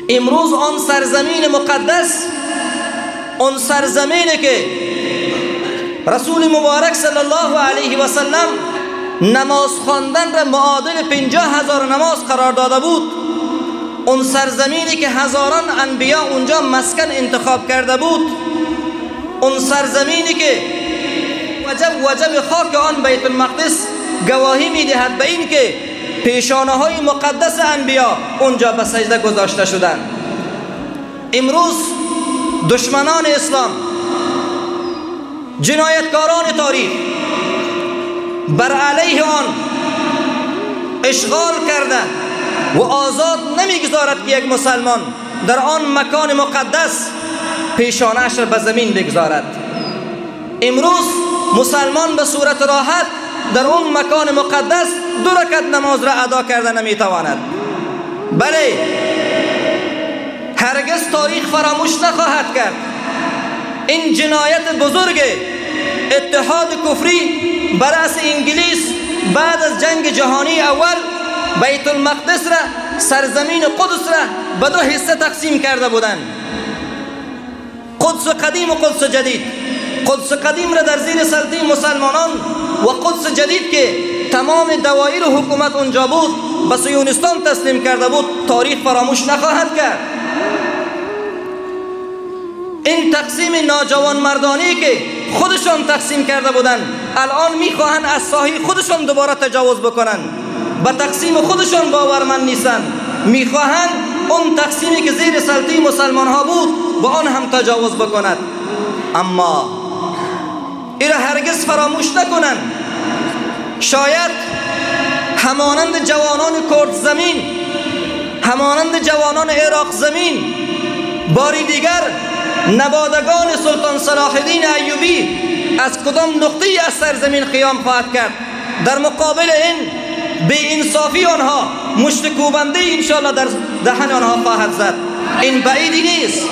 امروز آن سرزمین مقدس، آن سرزمینی که رسول مبارک صلی الله علیه و سلم نماز خواندن را معادل 50,000 نماز قرار داده بود، اون سرزمینی که هزاران انبیا اونجا مسکن انتخاب کرده بود، اون سرزمینی که وجب خاک آن بیت المقدس گواهی میدهد به این که پیشانه های مقدس انبیا اونجا به سجده گذاشته شدند. امروز دشمنان اسلام، جنایتکاران تاریخ بر علیه آن اشغال کرده و آزاد نمیگذارد که یک مسلمان در آن مکان مقدس پیشانه‌اش را به زمین بگذارد. امروز مسلمان به صورت راحت در اون مکان مقدس 2 رکعت نماز را ادا کرده نمیتواند. بله، هرگز تاریخ فراموش نخواهد کرد این جنایت بزرگ اتحاد کفری بر اثر انگلیس بعد از جنگ جهانی اول بیت المقدس را، سرزمین قدس را به 2 حصه تقسیم کرده بودند، قدس قدیم و قدس جدید. قدس قدیم را در زیر سلطه مسلمانان و قدس جدید که تمام دوایر حکومت اونجا بود به صهیونیستان تسلیم کرده بود. تاریخ فراموش نخواهد کرد این تقسیم ناجوان مردانی که خودشان تقسیم کرده بودند، الان میخواهند از ساحه خودشان دوباره تجاوز بکنند، به تقسیم خودشان باورمند نیستند، میخواهند اون تقسیمی که زیر سلطه مسلمان ها بود با آن هم تجاوز بکند. اما این را هرگز فراموش نکنند. شاید همانند جوانان کرد زمین، همانند جوانان عراق زمین، باری دیگر نوادگان سلطان صلاح الدین ایوبی از کدام نقطه‌ای از سرزمین قیام خواهد کرد در مقابل این بی انصافی آنها مشت کوبنده انشاءالله در دهن آنها خواهد زد. این بعیدی نیست.